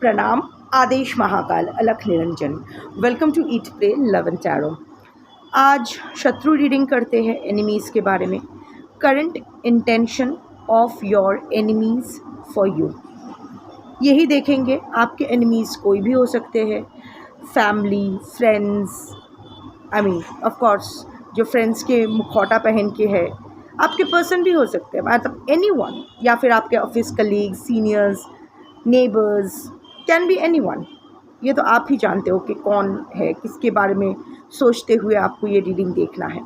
प्रणाम, आदेश महाकाल, अलख निरंजन। Welcome to eat pray love and tarot. आज शत्रु रीडिंग करते हैं एनिमीज़ के बारे में। Current intention of your enemies for you, यही देखेंगे। आपके एनिमीज़ कोई भी हो सकते हैं, family, friends, I mean of course जो फ्रेंड्स के मुखौटा पहन के है, आपके पर्सन भी हो सकते हैं, मतलब एनीवन, या फिर आपके office colleague, seniors, neighbours, can be anyone. ये तो आप ही जानते हो कि कौन है, किसके बारे में सोचते हुए आपको ये रीडिंग देखना है,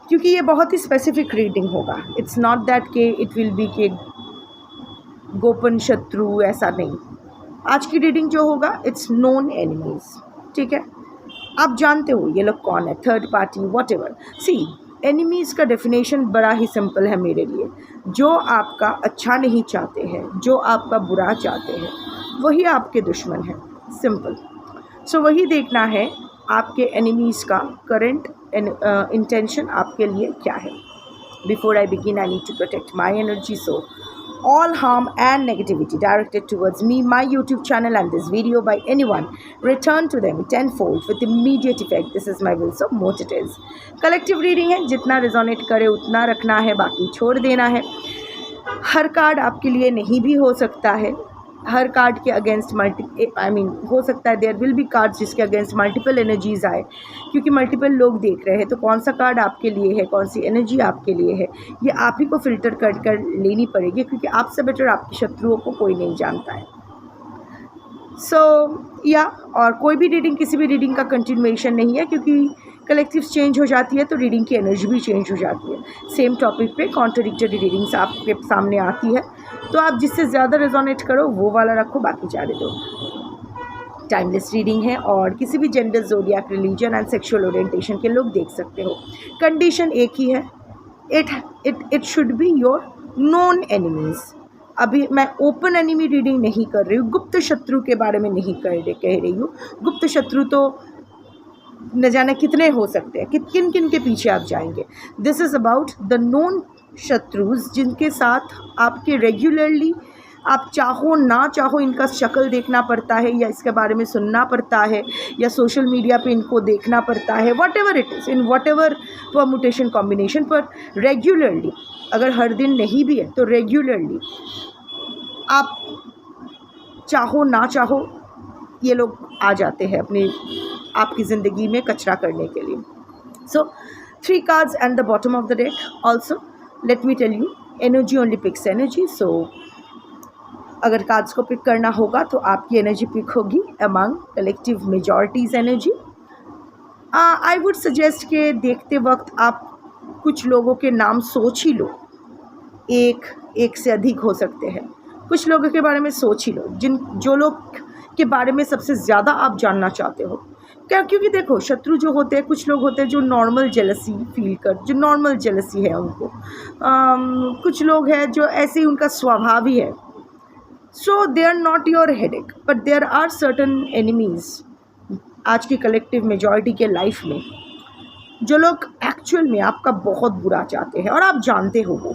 क्योंकि ये बहुत ही स्पेसिफिक रीडिंग होगा। इट्स नॉट दैट कि इट विल बी के गोपन शत्रु, ऐसा नहीं। आज की रीडिंग जो होगा इट्स नोन एनिमीज़, ठीक है। आप जानते हो ये लोग कौन है, third party, whatever. See, enemies का डेफिनेशन बड़ा ही सिंपल है मेरे लिए। जो आपका अच्छा नहीं चाहते हैं, जो आपका बुरा चाहते हैं, वही आपके दुश्मन हैं, सिंपल। सो वही देखना है आपके एनिमीज़ का करंट इंटेंशन आपके लिए क्या है। Before I begin, I need to protect my energy, so all harm and negativity directed towards me, my YouTube channel and this video by anyone, return to them tenfold with immediate effect. This is my will, so what it is. Collective reading है, जितना resonate करे उतना रखना है, बाकी छोड़ देना है। हर कार्ड आपके लिए नहीं भी हो सकता है, हर कार्ड के अगेंस्ट हो सकता है देयर विल बी कार्ड्स जिसके अगेंस्ट मल्टीपल एनर्जीज़ आए, क्योंकि मल्टीपल लोग देख रहे हैं। तो कौन सा कार्ड आपके लिए है, कौन सी एनर्जी आपके लिए है, ये आप ही को फ़िल्टर कर लेनी पड़ेगी, क्योंकि आपसे बेटर आपके शत्रुओं को कोई नहीं जानता है। और कोई भी रीडिंग किसी भी रीडिंग का कंटिन्यूएशन नहीं है, क्योंकि कलेक्टिव चेंज हो जाती है तो रीडिंग की एनर्जी भी चेंज हो जाती है। सेम टॉपिक पे कॉन्ट्रडिक्टरी रीडिंग्स आपके सामने आती है, तो आप जिससे ज़्यादा रेजोनेट करो वो वाला रखो, बाकी जाने दो। टाइमलेस रीडिंग है और किसी भी gender, zodiac, religion and sexual orientation के लोग देख सकते हो। कंडीशन एक ही है, it should be your known enemies. अभी मैं ओपन एनिमी रीडिंग नहीं कर रही हूँ, गुप्त शत्रु के बारे में नहीं कह रही हूँ। गुप्त शत्रु तो न जाने कितने हो सकते हैं, किन किन के पीछे आप जाएंगे। This is about the known शत्रुज, जिनके साथ आपके रेगुलरली, आप चाहो ना चाहो, इनका शक्ल देखना पड़ता है, या इसके बारे में सुनना पड़ता है, या सोशल मीडिया पे इनको देखना पड़ता है, what ever it is, in what ever permutation combination, पर रेगुलरली, अगर हर दिन नहीं भी है तो रेगुलरली आप चाहो ना चाहो ये लोग आ जाते हैं आपकी ज़िंदगी में कचरा करने के लिए। So 3 cards and the bottom of the deck. Also let me tell you, energy only picks energy. So अगर कार्ड्स को पिक करना होगा तो आपकी एनर्जी पिक होगी among collective majority's energy. I would suggest कि देखते वक्त आप कुछ लोगों के नाम सोच ही लो, एक से अधिक हो सकते हैं। कुछ लोगों के बारे में सोच ही लो, जो लोग के बारे में सबसे ज़्यादा आप जानना चाहते हो। क्या, क्योंकि देखो, शत्रु जो होते हैं, कुछ लोग होते हैं जो नॉर्मल जेलसी फील जो नॉर्मल जेलसी है उनको, कुछ लोग हैं जो ऐसे ही उनका स्वभाव ही है। So they are not your headache, but there are certain enemies आज की कलेक्टिव मेजॉरिटी के लाइफ में, जो लोग एक्चुअल में आपका बहुत बुरा चाहते हैं और आप जानते हो वो।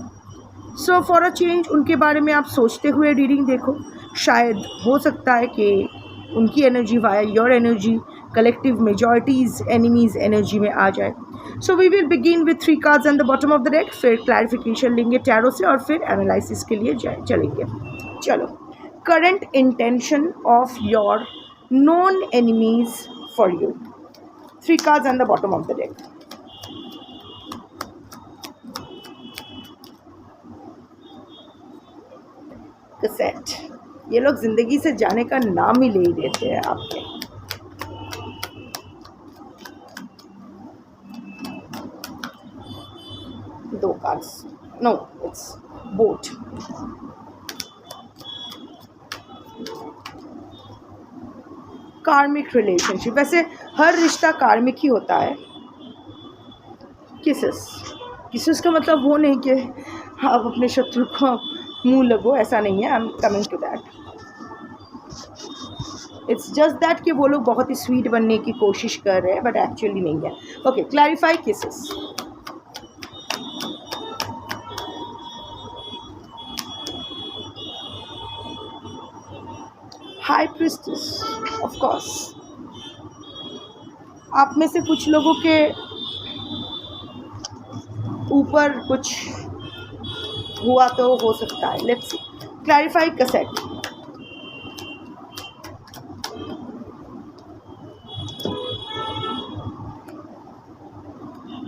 सो फॉर अ चेंज उनके बारे में आप सोचते हुए रीडिंग देखो। शायद हो सकता है कि उनकी energy via your energy collective majority's enemies energy में आ जाए। So we will begin with 3 cards and the bottom of the deck, फिर क्लैरिफिकेशन लेंगे टैरो से और फिर एनालिसिस के लिए चलेंगे। चलो, current intention of your known enemies for you. 3 cards and the bottom of the deck. Cassette, ये लोग ज़िंदगी से जाने का नाम ही ले ही देते हैं आपके। दो कार्ड्स, नो इट्स बोट। कार्मिक रिलेशनशिप, वैसे हर रिश्ता कार्मिक ही होता है। किसेस का मतलब वो नहीं कि आप अपने शत्रु को मुंह लगो, ऐसा नहीं है। I am coming to that. It's just that कि वो लोग बहुत ही स्वीट बनने की कोशिश कर रहे हैं, बट एक्चुअली नहीं है। Okay, clarify kisses. High priestess, of course आप में से कुछ लोगों के ऊपर कुछ हुआ तो हो सकता है. Let's clarify cassette.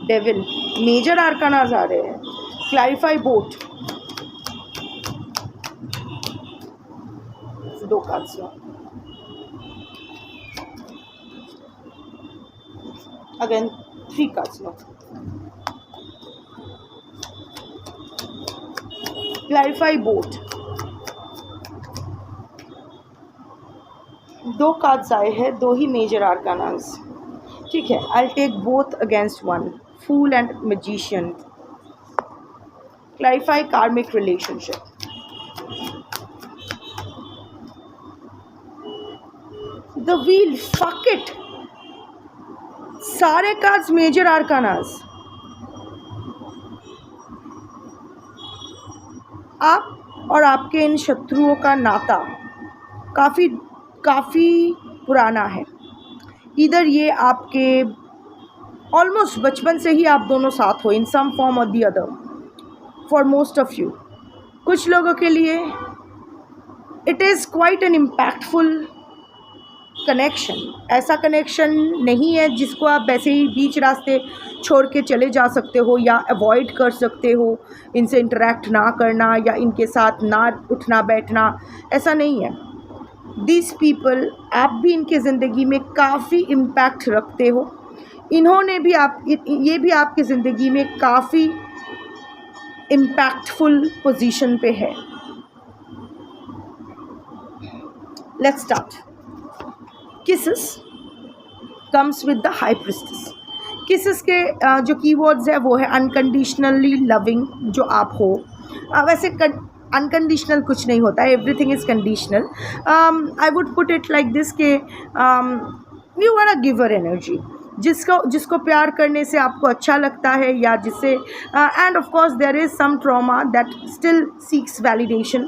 Devil, major arcanas आ रहे हैं. Clarify both, 2 cards. Again 3 cards. Clarify both. 2 cards आए हैं, 2 ही मेजर आर्कानाज. ठीक है, I take both against one. Fool and Magician. Clarify karmic relationship. The Wheel. Fuck it. सारे cards major आर्कानास. आप और आपके इन शत्रुओं का नाता काफ़ी पुराना है. इधर ये आपके ऑलमोस्ट बचपन से ही आप दोनों साथ हो इन सम फॉर्म और the other. For most of you, कुछ लोगों के लिए it is quite an impactful connection. ऐसा कनेक्शन नहीं है जिसको आप वैसे ही बीच रास्ते छोड़ के चले जा सकते हो या अवॉइड कर सकते हो, इनसे इंटरेक्ट ना करना या इनके साथ ना उठना बैठना. ऐसा नहीं है. दिस पीपल, आप भी इनके ज़िंदगी में काफ़ी इम्पैक्ट रखते हो. इन्होंने भी ये भी आपकी ज़िंदगी में काफ़ी इम्पैक्टफुल पोजीशन पे है. Let's start. Kisses comes with the high priestess. Kisses के जो कीवर्ड्स है वो है अनकंडीशनली लविंग. जो आप हो, वैसे अनकंडीशनल कुछ नहीं होता है, everything is conditional. I would put it like this के you are a giver energy. जिसको प्यार करने से आपको अच्छा लगता है या जिससे and of course there is some trauma that still seeks validation.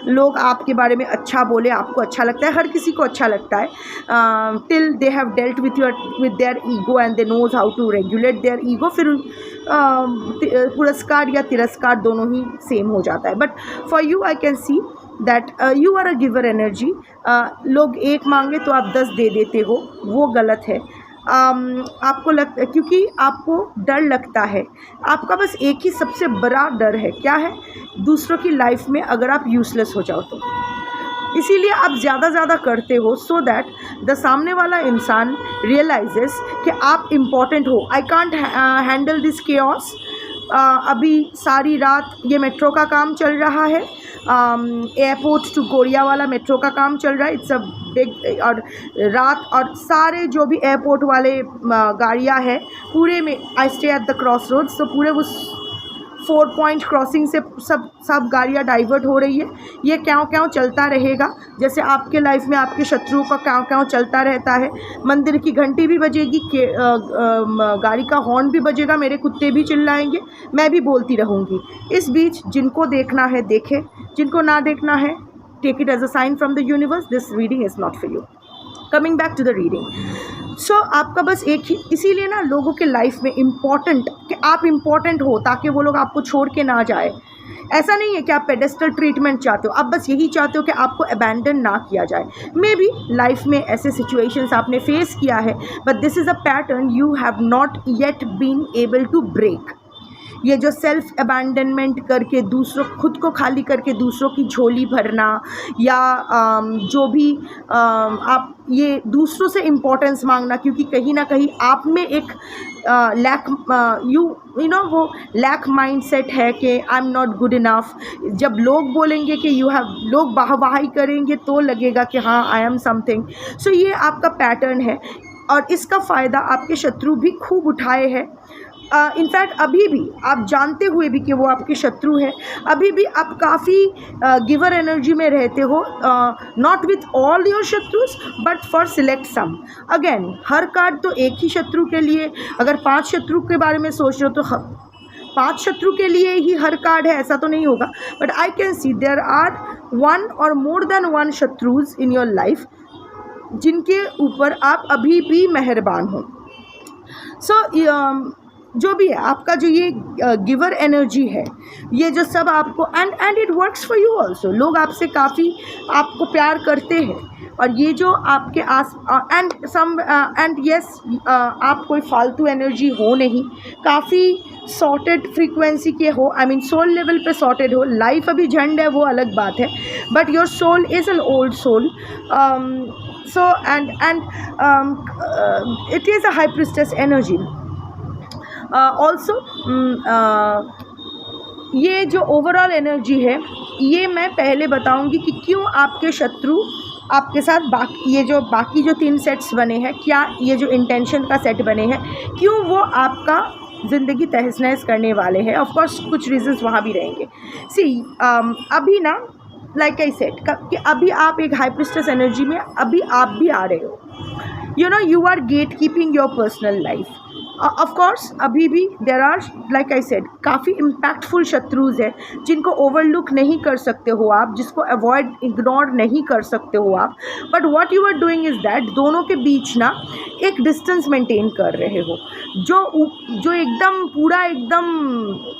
लोग आपके बारे में अच्छा बोले, आपको अच्छा लगता है. हर किसी को अच्छा लगता है till they have dealt with their ego and they knows how to regulate their ego. फिर पुरस्कार या तिरस्कार दोनों ही सेम हो जाता है. But for you I can see that you are a giver energy. लोग 1 मांगे तो आप 10 दे देते हो, वो गलत है. आपको लगता है क्योंकि आपको डर लगता है. आपका बस एक ही सबसे बड़ा डर है, क्या है? दूसरों की लाइफ में अगर आप यूज़लेस हो जाओ तो. इसीलिए आप ज़्यादा करते हो सो दैट द सामने वाला इंसान रियलाइजेस कि आप इम्पॉर्टेंट हो. I can't handle this chaos. अभी सारी रात ये मेट्रो का काम चल रहा है. एयरपोर्ट टू कोरिया वाला मेट्रो का काम चल रहा है. It's a big. और रात और सारे जो भी एयरपोर्ट वाले गाड़ियाँ हैं पूरे में I stay at the cross roads. तो पूरे उस 4 पॉइंट क्रॉसिंग से सब गाड़ियाँ डाइवर्ट हो रही है. ये क्यों चलता रहेगा. जैसे आपके लाइफ में आपके शत्रुओं का क्यों चलता रहता है. मंदिर की घंटी भी बजेगी, गाड़ी का हॉर्न भी बजेगा, मेरे कुत्ते भी चिल्लाएंगे, मैं भी बोलती रहूँगी. इस बीच जिनको देखना है देखे, जिनको ना देखना है take it as a sign from the universe. This reading is not for you. Coming back to the reading. So आपका बस एक ही, इसीलिए ना लोगों के लाइफ में इम्पॉर्टेंट कि आप इम्पॉर्टेंट हो ताकि वो लोग आपको छोड़ के ना जाए. ऐसा नहीं है कि आप पेडेस्टल ट्रीटमेंट चाहते हो. आप बस यही चाहते हो कि आपको अबैंडन ना किया जाए. मे बी लाइफ में ऐसे सिचुएशंस आपने फेस किया है, but this is a pattern you have not yet been able to break. ये जो सेल्फ अबैंडनमेंट करके दूसरों, खुद को खाली करके दूसरों की झोली भरना या जो भी आप ये दूसरों से इम्पोर्टेंस मांगना, क्योंकि कहीं ना कहीं आप में एक लैक यू नो वो लैक माइंडसेट है कि I am not good enough. जब लोग बोलेंगे कि यू हैव, लोग वाहवाही करेंगे तो लगेगा कि हाँ आई एम समथिंग. सो ये आपका पैटर्न है और इसका फ़ायदा आपके शत्रु भी खूब उठाए हैं. इनफैक्ट अभी भी आप जानते हुए भी कि वो आपके शत्रु हैं, अभी भी आप काफ़ी गिवर एनर्जी में रहते हो. नॉट विथ ऑल योर शत्रुस but for select some. Again हर कार्ड तो एक ही शत्रु के लिए. अगर 5 शत्रु के बारे में सोच रहे हो तो 5 शत्रु के लिए ही हर कार्ड है ऐसा तो नहीं होगा, but I can see there are 1 और मोर देन 1 शत्रुज इन योर लाइफ जिनके ऊपर आप अभी भी मेहरबान हो। सो जो भी है आपका जो ये गिवर एनर्जी है, ये जो सब आपको and it works for you also. लोग आपसे काफ़ी आपको प्यार करते हैं, और ये जो आपके आस एंड यस आप कोई फालतू एनर्जी हो नहीं, काफ़ी सॉर्टेड फ्रीक्वेंसी के हो, आई मीन सोल लेवल पे सॉर्टेड हो। लाइफ अभी झंड है वो अलग बात है, but your soul is an old soul. So and it is a high priestess energy also. ये जो ओवरऑल एनर्जी है, ये मैं पहले बताऊंगी कि क्यों आपके शत्रु आपके साथ ये जो बाकी जो 3 सेट्स बने हैं, क्या ये जो इंटेंशन का सेट बने हैं, क्यों वो आपका ज़िंदगी तहस नहस करने वाले हैं। ऑफ कोर्स कुछ रीजंस वहाँ भी रहेंगे। सी अभी ना, लाइक आई सेड कि अभी आप एक हाई प्रिस्टेस एनर्जी में अभी आप भी आ रहे हो। You know, you are get keeping your personal life. Of course अभी भी there are, like I said, काफ़ी इम्पैक्टफुल शत्रुज है जिनको ओवरलुक नहीं कर सकते हो आप, जिसको अवॉइड इग्नोर नहीं कर सकते हो आप। But what you are doing is that दोनों के बीच ना एक डिस्टेंस मेंटेन कर रहे हो। जो एकदम पूरा एकदम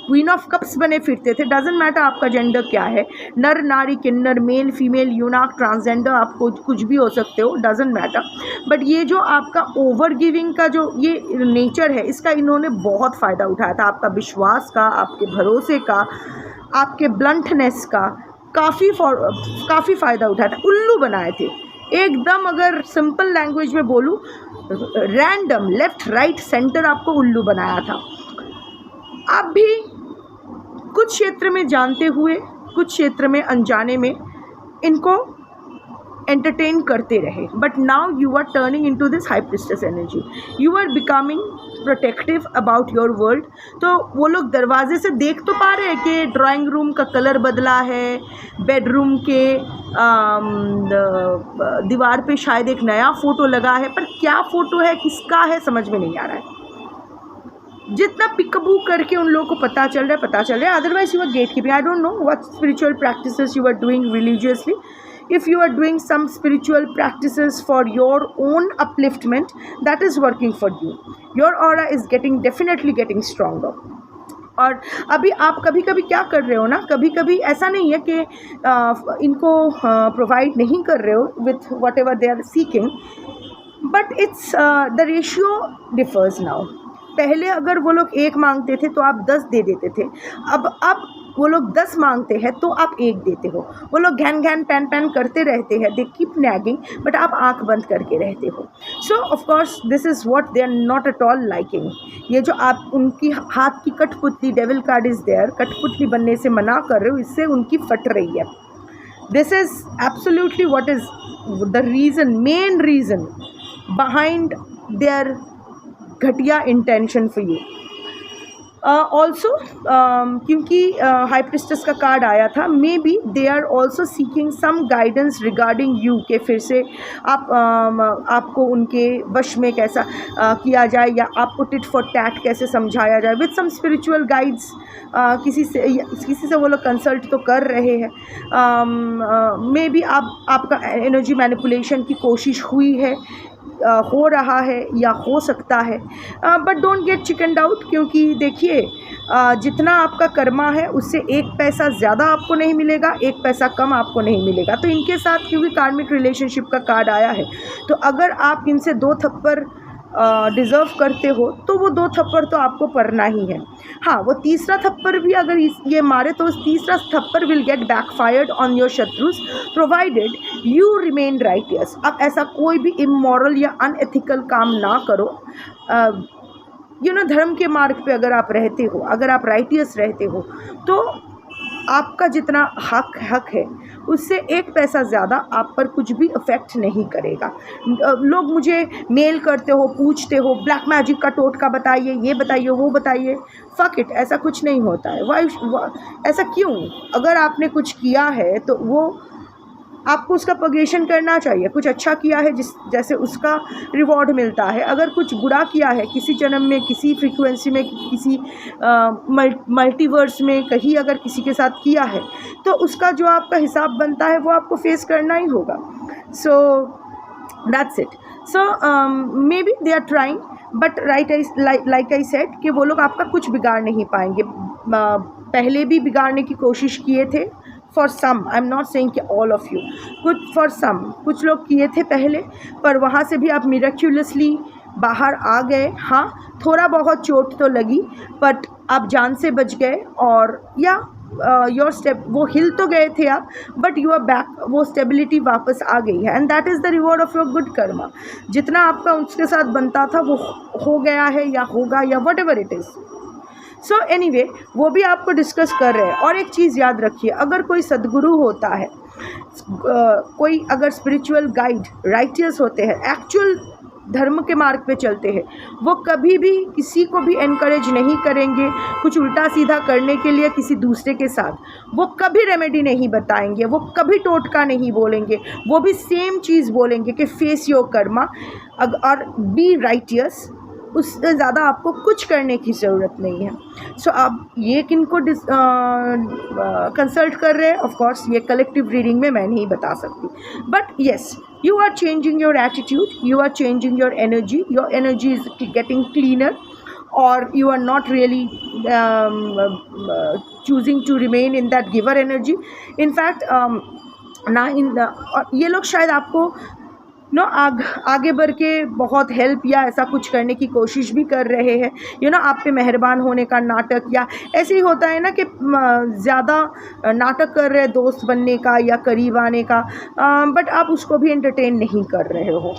क्वीन ऑफ कप्स बने फिरते थे, डजेंट मैटर आपका जेंडर क्या है, नर नारी किन्नर, मेल फीमेल, यूनाक, ट्रांसजेंडर, आप कुछ भी हो सकते हो, डजेंट मैटर। बट ये जो आपका ओवर गिविंग का जो ये नेचर है, इसका इन्होंने बहुत फ़ायदा उठाया था, आपका विश्वास का, आपके भरोसे का, आपके ब्लंटनेस का काफ़ी फ़ायदा उठाया था। उल्लू बनाए थे एकदम, अगर सिंपल लैंग्वेज में बोलूँ, रैंडम लेफ़्ट राइट सेंटर आपको उल्लू बनाया था। आप भी कुछ क्षेत्र में जानते हुए, कुछ क्षेत्र में अनजाने में इनको एंटरटेन करते रहे, but now you are turning into this high priestess energy. You are becoming protective about your world. तो वो लोग दरवाजे से देख तो पा रहे हैं कि ड्राइंग रूम का कलर बदला है, बेडरूम के दीवार पे शायद एक नया फ़ोटो लगा है, पर क्या फ़ोटो है, किसका है, समझ में नहीं आ रहा है। जितना पिकबू करके उन लोगों को पता चल रहा है, otherwise you are get keeping. I don't know what spiritual practices you are doing religiously. If you are doing some spiritual practices for your own upliftment, that is working for you. Your aura is definitely getting stronger. और अभी आप कभी कभी क्या कर रहे हो ना, कभी कभी ऐसा नहीं है कि इनको प्रोवाइड नहीं कर रहे हो with whatever they are seeking, but it's the ratio differs now. पहले अगर वो लोग 1 मांगते थे तो आप 10 दे देते थे, अब वो लोग 10 मांगते हैं तो आप 1 देते हो। वो लोग घैन पैन करते रहते हैं, दे कीप नैगिंग, बट आप आंख बंद करके रहते हो। So of course this is what they are not at all liking. ये जो आप उनकी हाथ की कठपुतली, डेविल कार्ड इज़ देयर, कठपुतली बनने से मना कर रहे हो, इससे उनकी फट रही है। This is absolutely what is the reason, main reason behind their घटिया इंटेंशन फॉर यू। ऑल्सो क्योंकि हाई प्रिस्टेस का कार्ड आया था, maybe they are also seeking some guidance regarding you, के फिर से आपको उनके वश में कैसा किया जाए, या आपको टिट फॉर टैट कैसे समझाया जाए, विद सम स्पिरिचुअल गाइड्स। किसी से वो लोग कंसल्ट तो कर रहे हैं। मे बी आपका एनर्जी मैनिपुलेशन की कोशिश हुई है, हो रहा है या हो सकता है, but don't get chicken out, क्योंकि देखिए जितना आपका कर्मा है उससे 1 पैसा ज़्यादा आपको नहीं मिलेगा, 1 पैसा कम आपको नहीं मिलेगा। तो इनके साथ क्योंकि कार्मिक रिलेशनशिप का कार्ड आया है, तो अगर आप इनसे 2 थप्पड़ डिज़र्व करते हो तो वो 2 थप्पड़ तो आपको पड़ना ही है। हाँ, वो तीसरा थप्पड़ भी अगर ये मारे तो उस तीसरा थप्पड़ will get backfired on your शत्रुस, प्रोवाइडेड यू रिमेन राइटियस। अब ऐसा कोई भी इमोरल या अनएथिकल काम ना करो। यू नो, धर्म के मार्ग पे अगर आप रहते हो, अगर आप राइटियस रहते हो, तो आपका जितना हक है उससे 1 पैसा ज़्यादा आप पर कुछ भी इफ़ेक्ट नहीं करेगा। लोग मुझे मेल करते हो, पूछते हो, ब्लैक मैजिक का टोटका बताइए, ये बताइए, वो बताइए। फक इट, ऐसा कुछ नहीं होता है। ऐसा क्यों? अगर आपने कुछ किया है तो वो आपको उसका पगेशन करना चाहिए। कुछ अच्छा किया है जैसे उसका रिवॉर्ड मिलता है, अगर कुछ बुरा किया है किसी जन्म में, किसी फ्रीक्वेंसी में, किसी मल्टीवर्स में कहीं अगर किसी के साथ किया है, तो उसका जो आपका हिसाब बनता है वो आपको फेस करना ही होगा। So that's it. So maybe they are trying, but like I said कि वो लोग आपका कुछ बिगाड़ नहीं पाएंगे। पहले भी बिगाड़ने की कोशिश किए थे, for some, I M not saying कि ऑल ऑफ यू, कुछ लोग किए थे पहले, पर वहाँ से भी आप मिरेक्युलसली बाहर आ गए। हाँ, थोड़ा बहुत चोट तो लगी, बट आप जान से बच गए, और या योर स्टेप, वो हिल तो गए थे आप, बट यू आर बैक, वो स्टेबिलिटी वापस आ गई है, and that is the reward of your good Karma. जितना आपका उसके साथ बनता था वो हो गया है या होगा, या whatever it is. So anyway, वो भी आपको डिस्कस कर रहे हैं। और एक चीज़ याद रखिए, अगर कोई सद्गुरु होता है, कोई अगर स्पिरिचुअल गाइड, राइटियस होते हैं, एक्चुअल धर्म के मार्ग पे चलते हैं, वो कभी भी किसी को भी एनकरेज नहीं करेंगे कुछ उल्टा सीधा करने के लिए किसी दूसरे के साथ। वो कभी रेमेडी नहीं बताएंगे, वो कभी टोटका नहीं बोलेंगे, वो भी सेम चीज़ बोलेंगे कि फेस योर कर्मा और बी राइटियस। उससे ज़्यादा आपको कुछ करने की ज़रूरत नहीं है। सो आप ये किनको कंसल्ट कर रहे हैं, ऑफ कोर्स ये कलेक्टिव रीडिंग में मैं नहीं बता सकती, but yes, you are changing your attitude, you are changing your energy is getting cleaner, or you are not really choosing to remain in that giver energy. In fact, ये लोग शायद आपको आगे बढ़ के बहुत हेल्प या ऐसा कुछ करने की कोशिश भी कर रहे हैं। आप पे मेहरबान होने का नाटक, या ऐसे ही होता है ना कि ज़्यादा नाटक कर रहे हैं दोस्त बनने का या करीब आने का, बट आप उसको भी एंटरटेन नहीं कर रहे हो।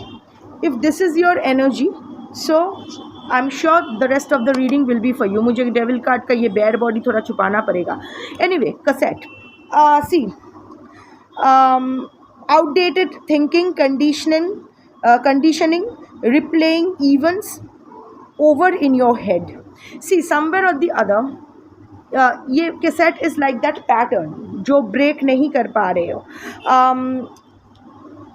If this is your energy, so I am sure the rest of the reading will be for you. मुझे डेविल कार्ड का ये बेयर बॉडी थोड़ा छुपाना पड़ेगा। Anyway, cassette C, outdated thinking, conditioning, replaying events over in your head. See, somewhere or the other, ये cassette is like that pattern जो break नहीं कर पा रहे हो।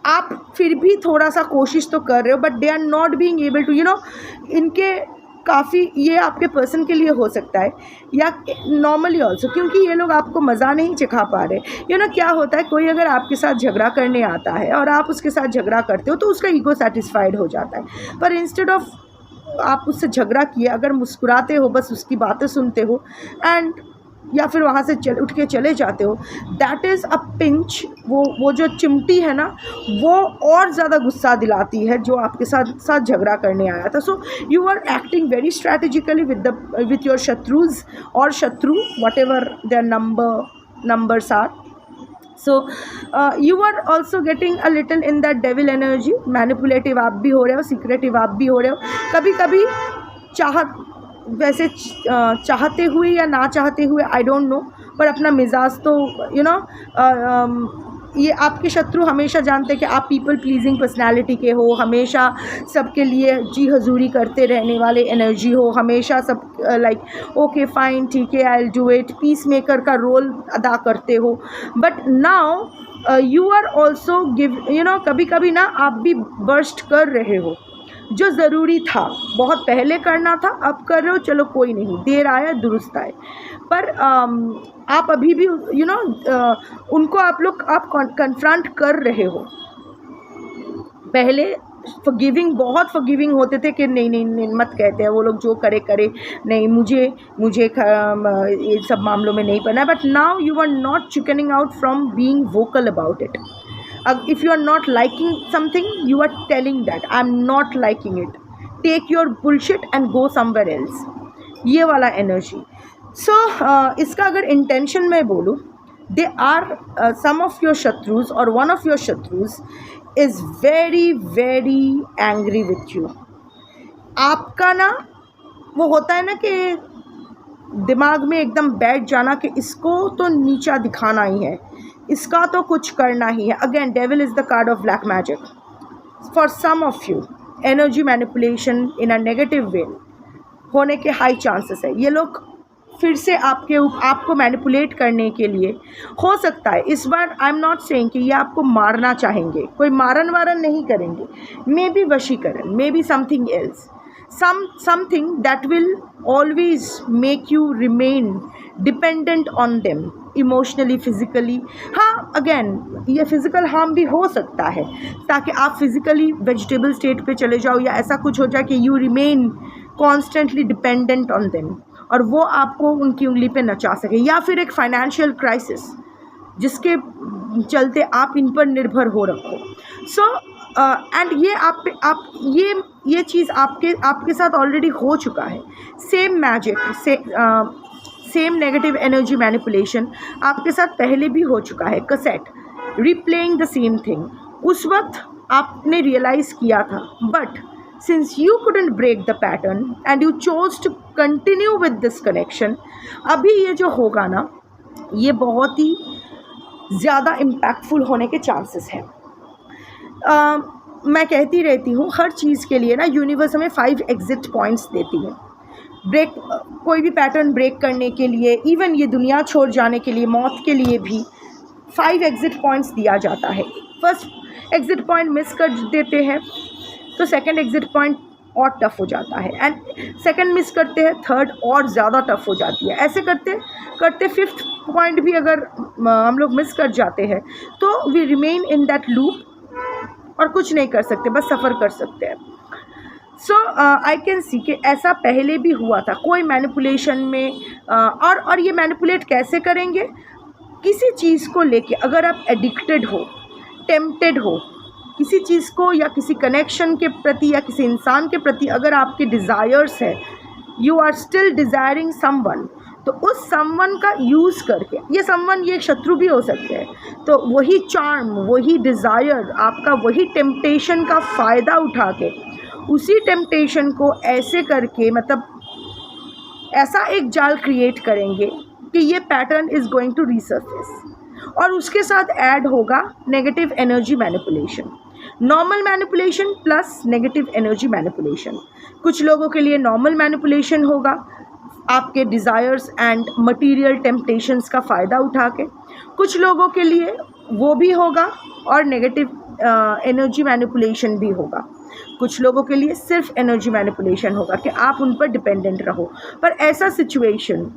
आप फिर भी थोड़ा सा कोशिश तो कर रहे हो, but they are not being able to, इनके काफ़ी, ये आपके पर्सन के लिए हो सकता है या नॉर्मली ऑल्सो, क्योंकि ये लोग आपको मज़ा नहीं चिखा पा रहे। क्या होता है, कोई अगर आपके साथ झगड़ा करने आता है और आप उसके साथ झगड़ा करते हो तो उसका ईगो सेटिस्फाइड हो जाता है, पर इंस्टेड ऑफ आप उससे झगड़ा किए अगर मुस्कुराते हो, बस उसकी बातें सुनते हो एंड या फिर वहाँ से उठ के चले जाते हो, दैट इज़ अ पिंच। वो जो चिमटी है ना, वो और ज़्यादा गुस्सा दिलाती है जो आपके साथ झगड़ा करने आया था। So you are acting very strategically with your शत्रुज और शत्रु, whatever their numbers are. So you are also getting a little in that devil energy. Manipulative आप भी हो रहे हो, सीक्रेटिव आप भी हो रहे हो, कभी कभी वैसे चाहते हुए या ना चाहते हुए, आई डोंट नो, पर अपना मिजाज तो ये आपके शत्रु हमेशा जानते हैं कि आप पीपल प्लीजिंग पर्सनालिटी के हो, हमेशा सबके लिए जी हजूरी करते रहने वाले एनर्जी हो, हमेशा सब लाइक ओके फाइन ठीक है I will do it, peacemaker का रोल अदा करते हो। But now you are also कभी कभी ना आप भी बर्स्ट कर रहे हो, जो ज़रूरी था, बहुत पहले करना था, अब कर रहे हो, चलो कोई नहीं, देर आया दुरुस्त आए। पर आप अभी भी उनको आप कन्फ्रंट कर रहे हो। पहले बहुत फॉरगिविंग होते थे कि नहीं मत कहते हैं, वो लोग जो करे नहीं, मुझे ये सब मामलों में नहीं पड़ना है। But now you are not chickening out from being vocal about it. If you are not liking something, you are telling that I'm not liking it. Take your bullshit and go somewhere else. ये वाला energy. So इसका अगर intention मैं बोलूँ, they are some of your shatrus or one of your shatrus is very very angry with you. आपका ना वो होता है ना कि दिमाग में एकदम बैठ जाना कि इसको तो नीचा दिखाना ही है, इसका तो कुछ करना ही है। Again devil is the card of black magic. For some of you energy manipulation in a negative way होने के हाई चांसेस है। ये लोग फिर से आपको मैनिपुलेट करने के लिए हो सकता है। इस बार आई एम नॉट सेइंग कि ये आपको मारना चाहेंगे, कोई मारन वारन नहीं करेंगे, मे बी वशीकरण, maybe something else, something that will always make you remain dependent on them emotionally, physically. हाँ, अगेन ये फिज़िकल हार्म भी हो सकता है, ताकि आप फिज़िकली वेजिटेबल स्टेट पे चले जाओ या ऐसा कुछ हो जाए कि you remain constantly dependent on them और वो आपको उनकी उंगली पे नचा सके, या फिर एक फाइनेंशियल क्राइसिस जिसके चलते आप इन पर निर्भर हो रखो। सो एंड ये ये चीज़ आपके साथ ऑलरेडी हो चुका है। Same magic, same negative energy manipulation आपके साथ पहले भी हो चुका है। Cassette replaying the same thing, उस वक्त आपने रियलाइज़ किया था, but since you couldn't break the pattern and you chose to continue with this connection, अभी ये जो होगा ना, ये बहुत ही ज़्यादा इम्पैक्टफुल होने के चांसेस हैं। मैं कहती रहती हूँ हर चीज़ के लिए ना यूनिवर्स हमें 5 एग्ज़िट पॉइंट्स देती है। कोई भी पैटर्न ब्रेक करने के लिए, इवन ये दुनिया छोड़ जाने के लिए, मौत के लिए भी 5 एग्ज़िट पॉइंट्स दिया जाता है। फर्स्ट एग्ज़िट पॉइंट मिस कर देते हैं तो सेकंड एग्ज़िट पॉइंट और टफ़ हो जाता है, एंड सेकंड मिस करते हैं थर्ड और ज़्यादा टफ़ हो जाती है। ऐसे करते करते 5th पॉइंट भी अगर हम लोग मिस कर जाते हैं तो we remain in that loop और कुछ नहीं कर सकते, बस सफ़र कर सकते हैं। सो आई कैन सी कि ऐसा पहले भी हुआ था कोई मैनिपुलेशन में। और ये मैनिपुलेट कैसे करेंगे? किसी चीज़ को लेके अगर आप एडिक्टेड हो, टेम्प्टेड हो किसी चीज़ को, या किसी कनेक्शन के प्रति या किसी इंसान के प्रति अगर आपके डिज़ायर्स है, you are still desiring someone, तो उस समवन का यूज़ करके, ये समवन ये शत्रु भी हो सकते हैं, तो वही चार्म, वही डिज़ायर, आपका वही टेम्पटेशन का फ़ायदा उठा के उसी टेम्पटेशन को ऐसे करके, मतलब ऐसा एक जाल क्रिएट करेंगे कि ये pattern is going to resurface, और उसके साथ ऐड होगा negative energy manipulation. Normal manipulation plus negative energy manipulation. कुछ लोगों के लिए नॉर्मल मैनिपुलेशन होगा आपके डिज़ायर्स एंड मटीरियल टेम्पटेशंस का फ़ायदा उठा के, कुछ लोगों के लिए वो भी होगा और नेगेटिव एनर्जी मैनिपुलेशन भी होगा। कुछ लोगों के लिए सिर्फ एनर्जी मैनिपुलेशन होगा कि आप उन पर डिपेंडेंट रहो। पर ऐसा सिचुएशन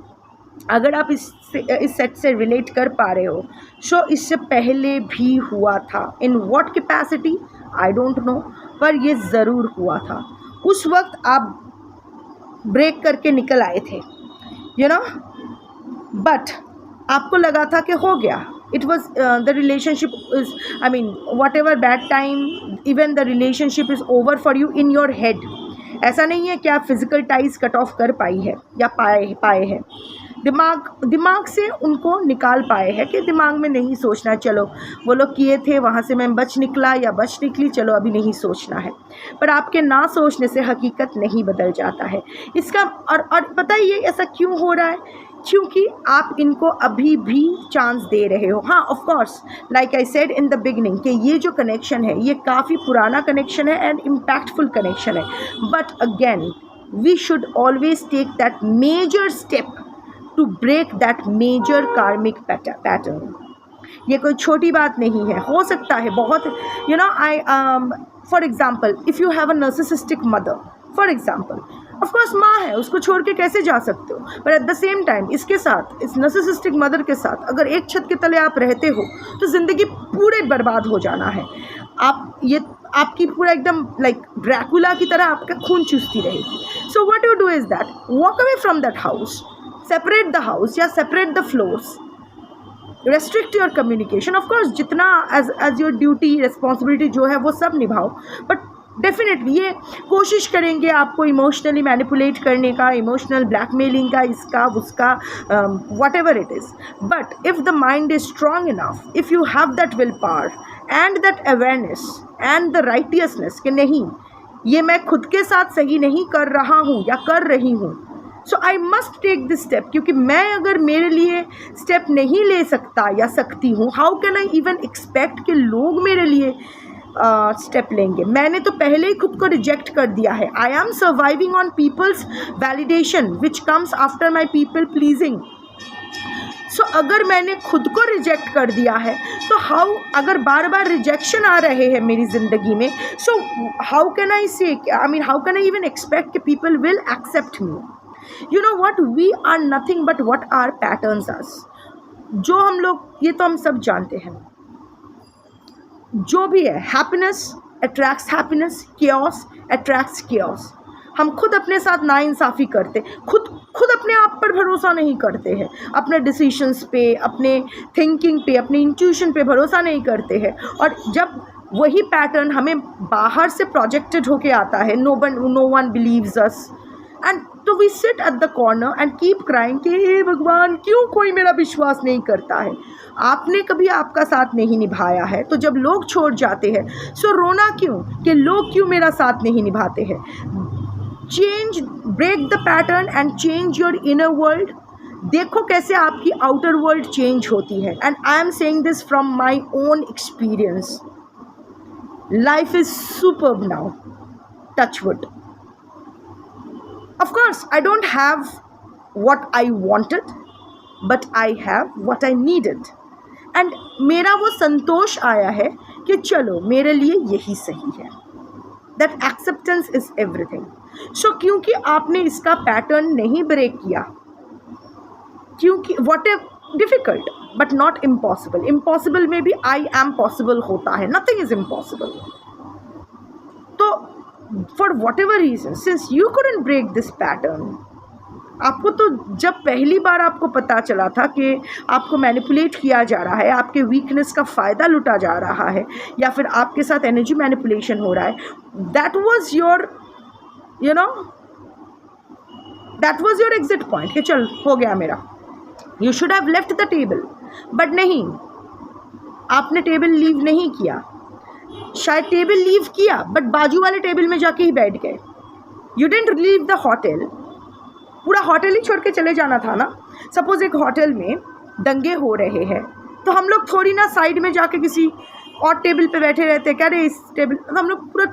अगर आप इस सेट से रिलेट कर पा रहे हो, सो इससे पहले भी हुआ था। In what capacity I don't no, पर ये ज़रूर हुआ था। उस वक्त आप ब्रेक करके निकल आए थे, यू नो, बट आपको लगा था कि हो गया। It was the relationship is, I mean, whatever bad time, even the relationship is over for you in your head. ऐसा नहीं है कि आप फिज़िकल टाइज कट ऑफ कर पाई है या पाए हैं। दिमाग से उनको निकाल पाए हैं कि दिमाग में नहीं सोचना, चलो वो लोग किए थे, वहाँ से मैं बच निकला या बच निकली, चलो अभी नहीं सोचना है। पर आपके ना सोचने से हकीकत नहीं बदल जाता है इसका। और पता है ये ऐसा क्यों हो रहा है? क्योंकि आप इनको अभी भी चांस दे रहे हो। हाँ, of course, like I said in the beginning कि ये जो कनेक्शन है ये काफ़ी पुराना कनेक्शन है एंड इम्पैक्टफुल कनेक्शन है, but again we should always take that major step to break that major karmic pattern. ये कोई छोटी बात नहीं है। हो सकता है बहुत, you know, for example if you have a narcissistic mother, for example, of course माँ है, उसको छोड़ के कैसे जा सकते हो, पर एट द सेम टाइम इसके साथ, इस नार्सिसिस्टिक मदर के साथ अगर एक छत के तले आप रहते हो तो ज़िंदगी पूरे बर्बाद हो जाना है। आपकी पूरा एकदम लाइक ड्रैकुला की तरह आपका खून चूसती रहेगी। So what you do is that walk away from that house, separate the house या separate the floors, restrict your communication. Of course जितना एज योर ड्यूटी, रिस्पॉन्सिबिलिटी जो है वो सब निभाओ, बट डेफिनेटली ये कोशिश करेंगे आपको इमोशनली मैनिपुलेट करने का, इमोशनल ब्लैकमेलिंग का, इसका उसका, what ever it is. But if the mind is strong enough, if you have that will power and that awareness and the righteousness कि नहीं, ये मैं खुद के साथ सही नहीं कर रहा हूँ या कर रही हूँ, so I must take this step, क्योंकि मैं अगर मेरे लिए स्टेप नहीं ले सकता या सकती हूँ, how can I even expect कि लोग मेरे लिए स्टेप लेंगे। मैंने तो पहले ही खुद को रिजेक्ट कर दिया है। I am surviving on people's validation which comes after my people pleasing. So अगर मैंने खुद को रिजेक्ट कर दिया है तो हाउ, अगर बार बार रिजेक्शन आ रहे हैं मेरी ज़िंदगी में, so how can I say, I mean how can I even expect कि people will accept me. You know what, we are nothing but what are patterns us. जो हम लोग, ये तो हम सब जानते हैं, जो भी है, happiness attracts happiness, chaos attracts chaos. हम खुद अपने साथ नाइंसाफ़ी करते, खुद अपने आप पर भरोसा नहीं करते हैं, अपने डिसीशंस पे, अपने थिंकिंग पे, अपने इंट्यूशन पे भरोसा नहीं करते हैं। और जब वही पैटर्न हमें बाहर से प्रोजेक्टेड होके आता है, no one believes us, and तो we sit at the corner and keep crying कि हे भगवान, क्यों कोई मेरा विश्वास नहीं करता है। आपने कभी आपका साथ नहीं निभाया है, तो जब लोग छोड़ जाते हैं सो रोना क्यों कि लोग क्यों मेरा साथ नहीं निभाते हैं। Change, break the pattern and change your inner world. देखो कैसे आपकी आउटर वर्ल्ड चेंज होती है। And I am saying this from my own experience. Life is superb now, touch wood. Of course I don't have what I wanted, but I have what I needed. And मेरा वो संतोष आया है कि चलो मेरे लिए यही सही है। That acceptance is everything. So क्योंकि आपने इसका पैटर्न नहीं ब्रेक किया, क्योंकि what a difficult but not impossible, impossible में भी आई एम पॉसिबल होता है, नथिंग इज इम्पॉसिबल। तो for whatever reason, since you couldn't break this pattern, आपको तो जब पहली बार आपको पता चला था कि आपको मैनिपुलेट किया जा रहा है, आपके वीकनेस का फ़ायदा लुटा जा रहा है, या फिर आपके साथ एनर्जी मैनिपुलेशन हो रहा है, that was your, you know, that was your exit point कि चल हो गया मेरा, you should have left the table. But नहीं, आपने टेबल लीव नहीं किया। शायद टेबल लीव किया बट बाजू वाले टेबल में जाके ही बैठ गए। You didn't leave the hotel, पूरा होटल ही छोड़ के चले जाना था ना। सपोज़ एक होटल में दंगे हो रहे हैं तो हम लोग थोड़ी ना साइड में जाके किसी और टेबल पे बैठे रहते, कह रहे इस टेबल, हम लोग पूरा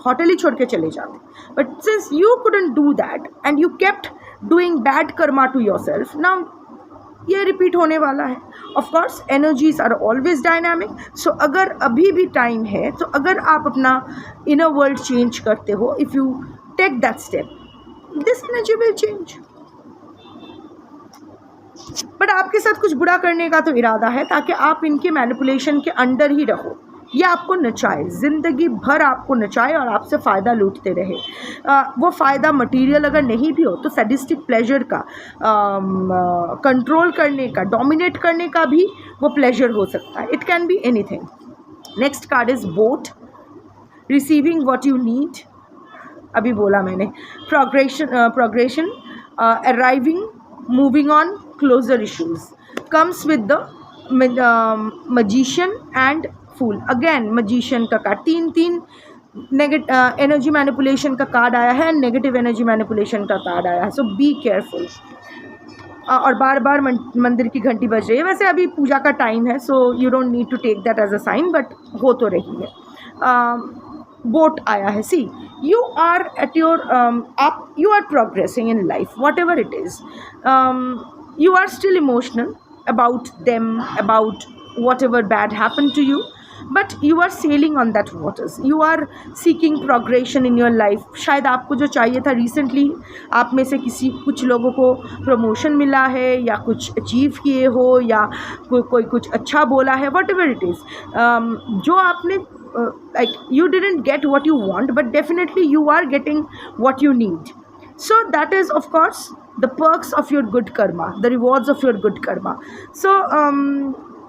होटल ही छोड़ के चले जाते। But since you couldn't do that and you kept doing bad karma to yourself, now ये रिपीट होने वाला है। Of course energies are always dynamic. So अगर अभी भी टाइम है तो अगर आप अपना इनर वर्ल्ड चेंज करते हो, if you take that step, this energy will change. But आपके साथ कुछ बुरा करने का तो इरादा है ताकि आप इनके मैनिपुलेशन के अंडर ही रहो, ये आपको नचाए, ज़िंदगी भर आपको नचाए और आपसे फ़ायदा लूटते रहे। वो फ़ायदा मटेरियल अगर नहीं भी हो तो सैडिस्टिक प्लेजर का, कंट्रोल करने का, डोमिनेट करने का भी वो प्लेजर हो सकता है। It can be anything. Next card is boat, receiving what you need, अभी बोला मैंने। Progression, arriving, moving on, closure issues, comes with the magician and fool. Again magician का कार्ड, तीन एनर्जी मैनिपुलेशन का कार्ड आया है, नेगेटिव एनर्जी मैनिपुलेशन का card आया है। So be careful. और बार बार मंदिर की घंटी बज रही है। वैसे अभी पूजा का टाइम है, so you don't need to take that as a sign, but हो तो रही है। बोट आया है। See, you are at your, आप you are progressing in life, whatever it is. You are still emotional about them, about whatever bad happen to you, but you are sailing on that waters. You are seeking progression in your life. शायद आपको जो चाहिए था, recently आप में से कुछ लोगों को प्रमोशन मिला है, या कुछ अचीव किए हो, या कोई कुछ अच्छा बोला है, वॉट एवर इट इज़। जो आपने like you didn't get what you want, but definitely you are getting what you need. So that is of course the perks of your good karma, the rewards of your good karma. So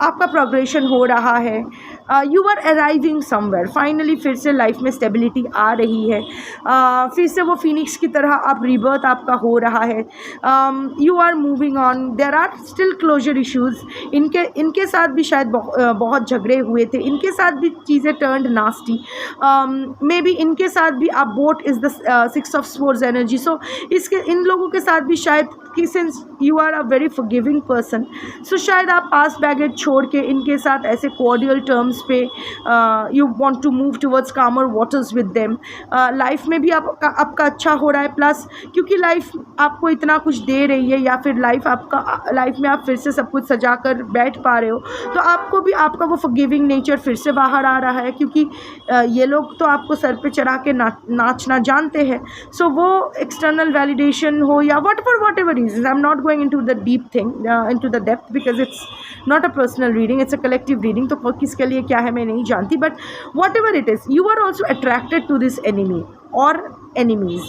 आपका progression हो रहा है, you are arriving somewhere. Finally फिर से life में stability आ रही है, फिर से वो फिनिक्स की तरह आप रीबर्थ आपका हो रहा है। You are moving on. There are still closure issues, इनके साथ भी शायद बहुत झगड़े हुए थे, इनके साथ भी चीज़ें टर्न्ड नास्टी। मे बी इनके साथ भी आप, both is the 6 of swords energy. So इन लोगों के साथ भी शायद कि since you are a very forgiving person, so शायद आप पास्ट बैगेज छोड़ के इनके साथ ऐसे कॉर्डियल टर्म्स पे you want to move towards calmer waters with them. Life में भी आपका अच्छा हो रहा है, प्लस क्योंकि लाइफ आपको इतना कुछ दे रही है, या फिर लाइफ में आप फिर से सब कुछ सजा कर बैठ पा रहे हो, तो आपको भी आपका वो फॉरगिविंग नेचर फिर से बाहर आ रहा है, क्योंकि ये लोग तो आपको सर पे चढ़ा के नाचना जानते हैं। सो वो एक्सटर्नल वैलिडेशन हो या whatever reason, I M not going into the deep thing, into the depth, because it's not a personal reading, it's a collective reading. तो किसके लिए क्या है मैं नहीं जानती, but whatever it is, you are also attracted to this enemy और enemies,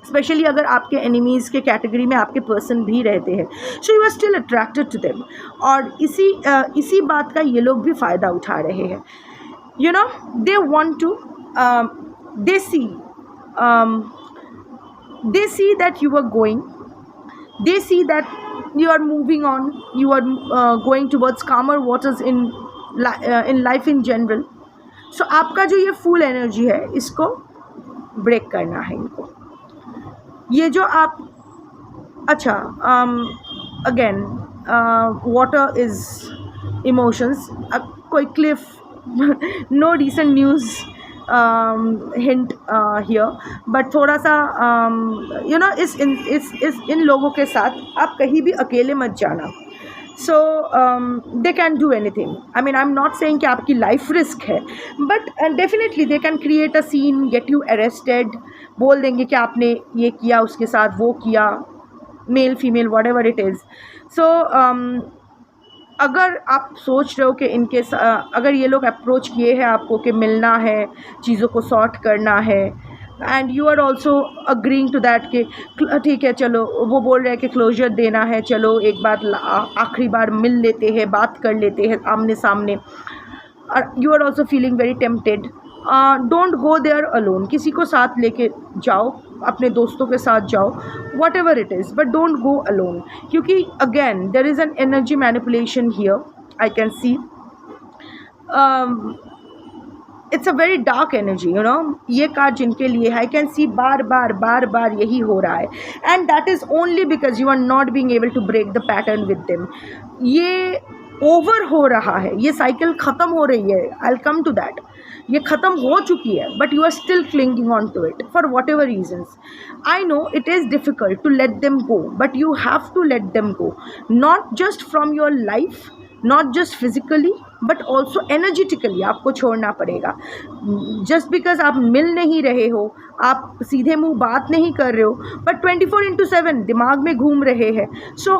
specially अगर आपके एनिमीज़ के कैटेगरी में आपके पर्सन भी रहते हैं, so you are still attracted to them. और इसी बात का ये लोग भी फ़ायदा उठा रहे हैं। You know, they want to they see that you are going, they see that you are moving on, you are going towards calmer waters in life in general. So आपका जो ये फुल एनर्जी है इसको break करना है इनको। ये जो आप अच्छा अगेन वाटर इज़ इमोशंस, कोई cliff no recent news hint here, but थोड़ा सा यू नो इन लोगों के साथ आप कहीं भी अकेले मत जाना। So they can do anything, I mean I am not saying कि आपकी लाइफ रिस्क है, but definitely they can create a scene, get you arrested, बोल देंगे कि आपने ये किया उसके साथ, वो किया, male female whatever it is. So अगर आप सोच रहे हो कि अगर ये लोग अप्रोच किए हैं आपको कि मिलना है, चीज़ों को सॉर्ट करना है, and you are also agreeing to that कि ठीक है चलो, वो बोल रहे हैं कि क्लोजर देना है, चलो एक बार आखिरी बार मिल लेते हैं, बात कर लेते हैं आमने सामने, और you are also feeling very tempted. Don't go there alone, किसी को साथ लेके जाओ, अपने दोस्तों के साथ जाओ, whatever it is, but don't go alone, क्योंकि again there is an energy manipulation here, I can see it's a very dark energy, you know. ये कार्ड जिनके लिए है, आई कैन सी बार बार यही हो रहा है, and that is only because you are not being able to break the pattern with them. ये over हो रहा है, ये साइकिल ख़त्म हो रही है, I will come to that, ये ख़त्म हो चुकी है, but you are still clinging on to it for whatever reasons. I know it is difficult to let them go, but you have to let them go, not just from your life, not just physically, but also energetically आपको छोड़ना पड़ेगा। Just because आप मिल नहीं रहे हो, आप सीधे मुंह बात नहीं कर रहे हो, बट 24/7 दिमाग में घूम रहे हैं, सो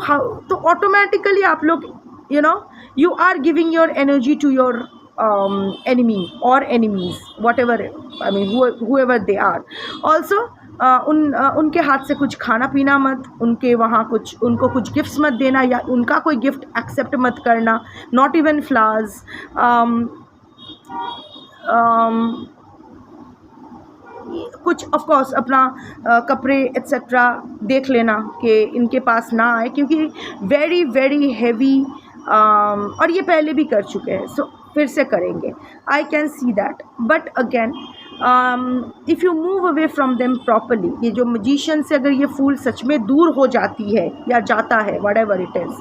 तो ऑटोमेटिकली आप लोग you know you are giving your energy to your enemy or enemies, whatever, I mean whoever they are. Also उनके हाथ से कुछ खाना पीना मत, उनको कुछ गिफ्ट्स मत देना, या उनका कोई गिफ्ट एक्सेप्ट मत करना, नॉट इवन फ्लावर्स। कुछ ऑफ कोर्स अपना कपड़े एट्सेट्रा देख लेना कि इनके पास ना आए, क्योंकि वेरी वेरी हैवी, और ये पहले भी कर चुके हैं, सो फिर से करेंगे, आई can see that. But again if you move away from them properly, ये जो मजिशियन से अगर ये फूल सच में दूर हो जाती है या जाता है, what ever it is,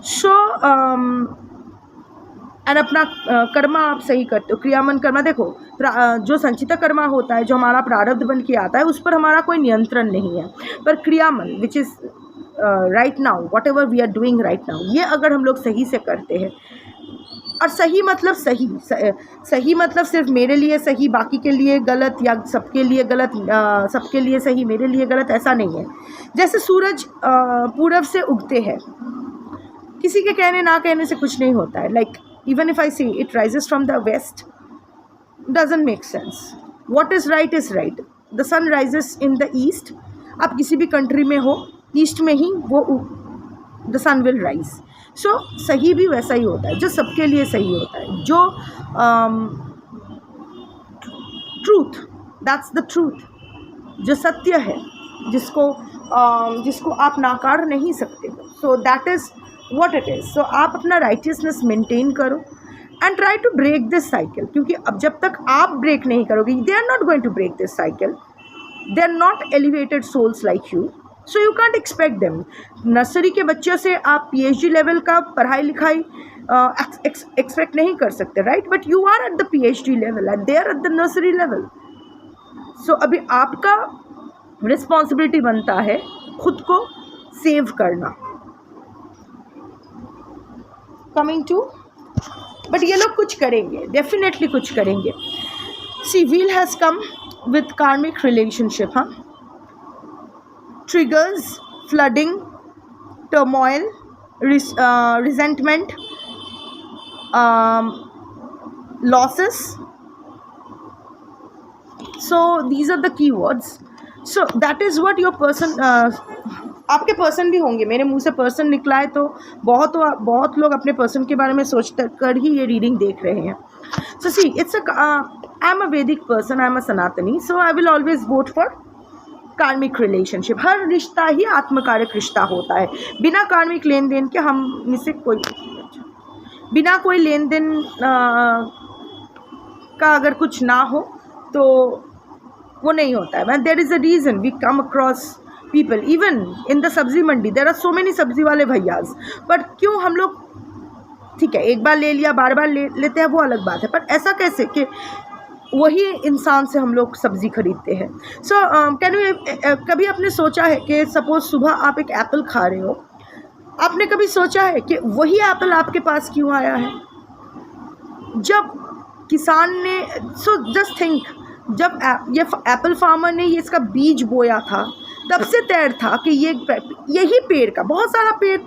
so and अपना कर्मा आप सही करते हो, क्रियामन कर्मा। देखो, जो संचिता कर्मा होता है, जो हमारा प्रारब्ध बन के आता है, उस पर हमारा कोई नियंत्रण नहीं है, पर क्रियामन which is right now, whatever we are doing right now, ये अगर हम लोग सही से करते हैं, और सही मतलब सही मतलब सिर्फ मेरे लिए सही, बाकी के लिए गलत, या सबके लिए गलत, सबके लिए सही, मेरे लिए गलत, ऐसा नहीं है। जैसे सूरज पूरब से उगते हैं, किसी के कहने ना कहने से कुछ नहीं होता है। Like even if I say it rises from the west, doesn't make sense, what is right. The sun rises in the east, आप किसी भी कंट्री में हो, ईस्ट में ही वो द सन विल राइज। सो सही भी वैसा ही होता है, जो सबके लिए सही होता है, जो ट्रूथ, दैट्स द ट्रूथ, जो सत्य है, जिसको आप नाकार नहीं सकते हो, so that is what it is. So आप अपना राइटियसनेस मेंटेन करो and try to break this cycle, क्योंकि अब जब तक आप ब्रेक नहीं करोगे, they are not going to break this cycle, they are not elevated souls like you, so you can't expect them. Nursery के बच्चों से आप PhD लेवल का पढ़ाई लिखाई एक्सपेक्ट नहीं कर सकते, right? But you are at the PhD level and they are at the nursery level. So अभी आपका रिस्पॉन्सिबिलिटी बनता है खुद को सेव करना। कमिंग टू, बट ये लोग कुछ करेंगे, डेफिनेटली कुछ करेंगे। सी व्हील हैज़ कम विथ कार्मिक रिलेशनशिप, हाँ, triggers, flooding, turmoil, resentment, losses. So these are the keywords. So that is what your person, आपके पर्सन भी होंगे। मेरे मुंह से पर्सन निकला है तो बहुत लोग अपने पर्सन के बारे में सोच कर ही ये रीडिंग देख रहे हैं। So see, I am a Vedic person, I am a Sanatani, so I will always vote for कार्मिक रिलेशनशिप। हर रिश्ता ही आत्मकारक रिश्ता होता है। बिना कार्मिक लेन देन के हम में से बिना कोई लेन देन का अगर कुछ ना हो तो वो नहीं होता है। But there is a reason we come across people, even in the sabzi mandi there are so many sabzi wale भैयाज, but क्यों हम लोग, ठीक है एक बार ले लिया बार बार लेते हैं वो अलग बात है, पर ऐसा कैसे कि वही इंसान से हम लोग सब्ज़ी खरीदते हैं। सो कैन यू कभी आपने सोचा है कि सपोज़ सुबह आप एक एप्पल खा रहे हो, आपने कभी सोचा है कि वही एप्पल आपके पास क्यों आया है? जब किसान ने, सो जस्ट थिंक, जब ये एप्पल फार्मर ने ये इसका बीज बोया था तब से तय था कि यही पेड़ का बहुत सारा पेड़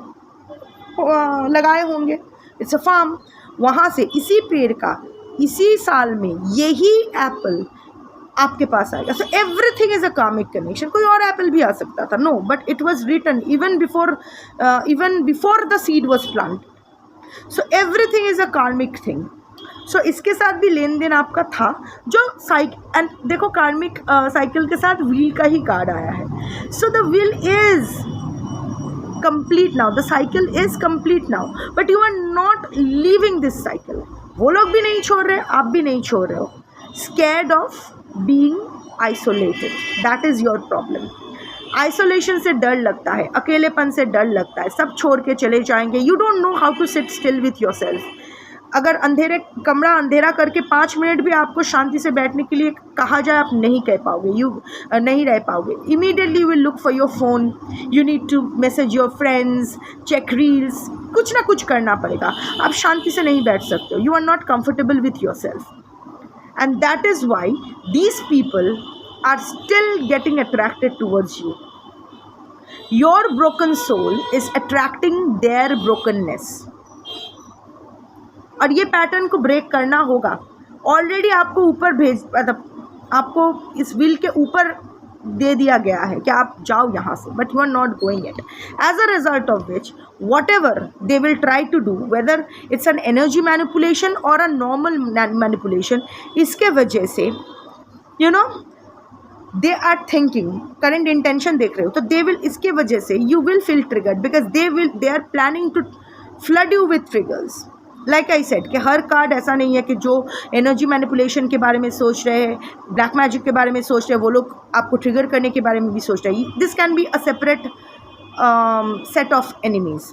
लगाए होंगे, इट्स अ फार्म, वहाँ से इसी पेड़ का इसी साल में यही एप्पल आपके पास आएगा। सो everything is a karmic connection. कोई और एप्पल भी आ सकता था, no, but it was written even before the seed was planted. So everything is a karmic thing. सो इसके साथ भी लेन देन आपका था जो एंड देखो कार्मिक साइकिल के साथ व्हील का ही कार्ड आया है। So the wheel is complete now, the cycle is complete now, but you are not leaving this cycle. वो लोग भी नहीं छोड़ रहे, आप भी नहीं छोड़ रहे हो। Scared of being isolated, that is your problem. Isolation से डर लगता है, अकेलेपन से डर लगता है, सब छोड़ के चले जाएंगे। You don't know how to sit still with yourself. अगर कमरा अंधेरा करके 5 मिनट भी आपको शांति से बैठने के लिए कहा जाए, आप नहीं कह पाओगे, नहीं रह पाओगे। Immediately you will look for your phone, you need to message your friends, check reels, कुछ ना कुछ करना पड़ेगा। आप शांति से नहीं बैठ सकते हो। You are not comfortable with yourself, and that is why these people are still getting attracted towards you. Your broken soul is attracting their brokenness, और ये पैटर्न को ब्रेक करना होगा। ऑलरेडी आपको ऊपर मतलब आपको इस व्हील के ऊपर दे दिया गया है कि आप जाओ यहाँ से, but you are not going it. As a result of which whatever they will try to do, whether it's an energy manipulation और अ नॉर्मल मैनिपुलेशन, इसके वजह से you know they are thinking, current intention देख रहे हो तो they will, इसके वजह से you will feel triggered because they are planning to flood you with triggers. Like I said कि हर कार्ड ऐसा नहीं है कि जो एनर्जी मैनिपुलेशन के बारे में सोच रहे हैं, ब्लैक मैजिक के बारे में सोच रहे हैं, वो लोग आपको ट्रिगर करने के बारे में भी सोच रहे हैं। This can be a separate set of enemies.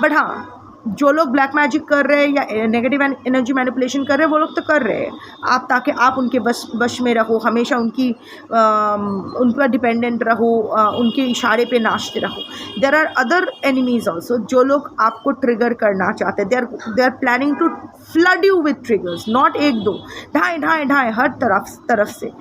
But हाँ, जो लोग ब्लैक मैजिक कर रहे हैं या नेगेटिव एनर्जी मैनिपुलेशन कर रहे हैं वो लोग तो कर रहे हैं आप, ताकि आप उनके वश में रहो, हमेशा उन पर डिपेंडेंट रहो, उनके इशारे पे नाचते रहो। There are other enemies also जो लोग आपको ट्रिगर करना चाहते हैं। They are planning to flood you with triggers, नॉट एक दो, ढाई हर तरफ से,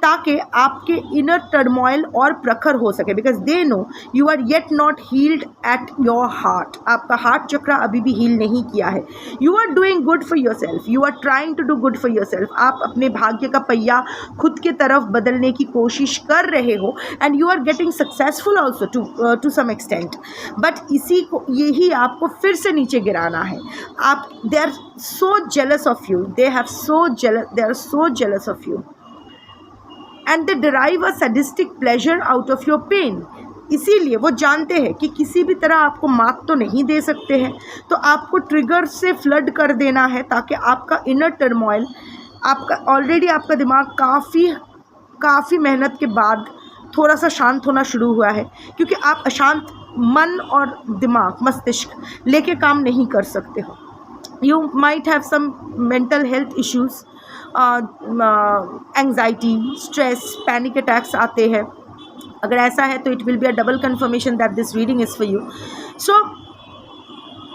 ताकि आपके इनर टर्मोइल और प्रखर हो सके। Because they know you are yet not healed at your heart, आपका हार्ट चक्रा अभी भी हील नहीं किया है। You are doing good for yourself, you are trying to do good for yourself. आप अपने भाग्य का पहिया खुद के तरफ बदलने की कोशिश कर रहे हो, and you are getting successful also to some extent. But इसी को, यही आपको फिर से नीचे गिराना है। आप, they are so jealous of you, they are so jealous of you, and they derive a sadistic pleasure out of your pain. इसीलिए वो जानते हैं कि किसी भी तरह आपको मात तो नहीं दे सकते हैं, तो आपको ट्रिगर से फ्लड कर देना है, ताकि आपका इनर टर्मोइल, आपका ऑलरेडी आपका दिमाग काफ़ी मेहनत के बाद थोड़ा सा शांत होना शुरू हुआ है, क्योंकि आप अशांत मन और दिमाग, मस्तिष्क लेके काम नहीं कर सकते हो. You might have some mental health issues, anxiety, stress, panic attacks आते हैं. अगर ऐसा है तो it will be a double confirmation that this reading is for you. So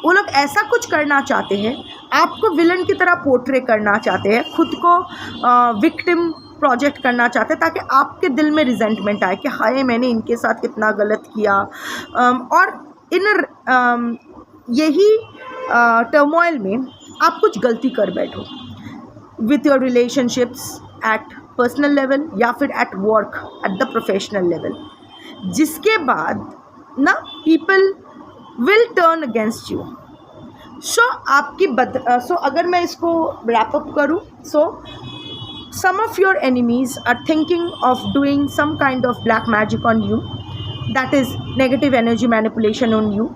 वो लोग ऐसा कुछ करना चाहते हैं, आपको विलन की तरह पोर्ट्रे करना चाहते हैं, खुद को विक्टिम प्रोजेक्ट करना चाहते हैं, ताकि आपके दिल में रिजेंटमेंट आए कि हाय मैंने इनके साथ कितना गलत किया. और इन यही टर्मोइल में आप कुछ गलती कर बैठो with your relationships at personal level या फिर at work, at the professional level, जिसके बाद ना people will turn against you. So आपकी अगर मैं इसको रैप अप करूँ, सो some of your enemies are thinking of doing some kind of black magic on you, that is negative energy manipulation on you,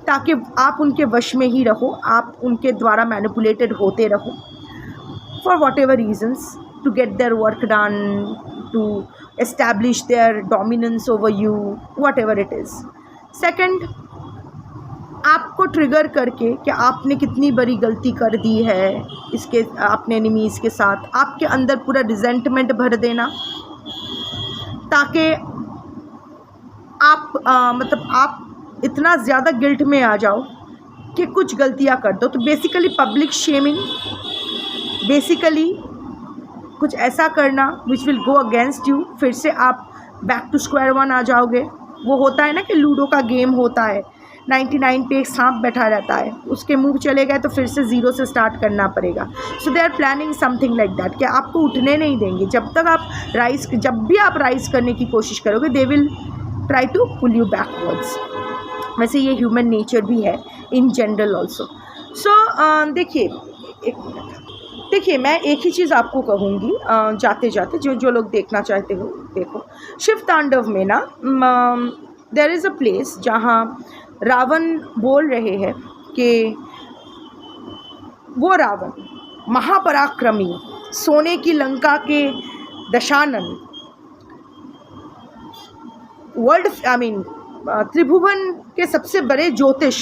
ताकि आप उनके वश में ही रहो, आप उनके द्वारा मैनिपुलेटेड होते रहो for whatever reasons, to get their work done, to establish their dominance over you, whatever it is. Second, आपको ट्रिगर करके कि आपने कितनी बड़ी गलती कर दी है इसके अपने एनिमीज़ के साथ, आपके अंदर पूरा रिजेंटमेंट भर देना, ताकि आप मतलब आप इतना ज़्यादा गिल्ट में आ जाओ कि कुछ गलतियां कर दो. तो बेसिकली पब्लिक शेमिंग, बेसिकली कुछ ऐसा करना which will go against you. फिर से आप बैक टू स्क्वायर वन आ जाओगे. वो होता है ना कि लूडो का गेम होता है, 99 पे एक सांप बैठा रहता है, उसके मुंह चले गए तो फिर से ज़ीरो से स्टार्ट करना पड़ेगा. So they are planning something like that कि आपको उठने नहीं देंगे जब तक आप जब भी आप राइज करने की कोशिश करोगे, they will try to pull you backwards. वैसे ये ह्यूमन नेचर भी है इन जनरल ऑल्सो. सो देखिए मैं एक ही चीज़ आपको कहूँगी जाते जाते, जो लोग देखना चाहते हो देखो. शिव तांडव में ना देयर इज़ अ प्लेस जहाँ रावण बोल रहे हैं कि वो रावण महापराक्रमी, सोने की लंका के दशानन, त्रिभुवन के सबसे बड़े ज्योतिष,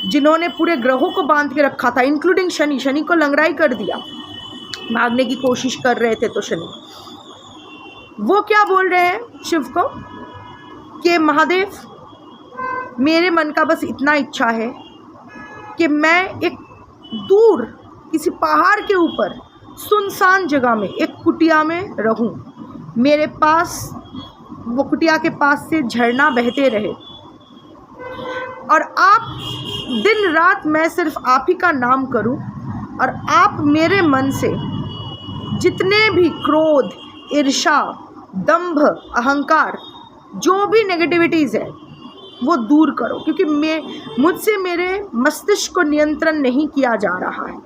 जिन्होंने पूरे ग्रहों को बांध के रखा था, इंक्लूडिंग शनि को लंगड़ाई कर दिया, भागने की कोशिश कर रहे थे तो शनि. वो क्या बोल रहे हैं शिव को कि महादेव, मेरे मन का बस इतना इच्छा है कि मैं एक दूर किसी पहाड़ के ऊपर सुनसान जगह में एक कुटिया में रहूं. मेरे पास वो कुटिया के पास से झरना बहते रहे और आप दिन रात मैं सिर्फ आप ही का नाम करूं, और आप मेरे मन से जितने भी क्रोध, ईर्ष्या, दंभ, अहंकार, जो भी नेगेटिविटीज़ है वो दूर करो, क्योंकि मुझसे मेरे मस्तिष्क को नियंत्रण नहीं किया जा रहा है.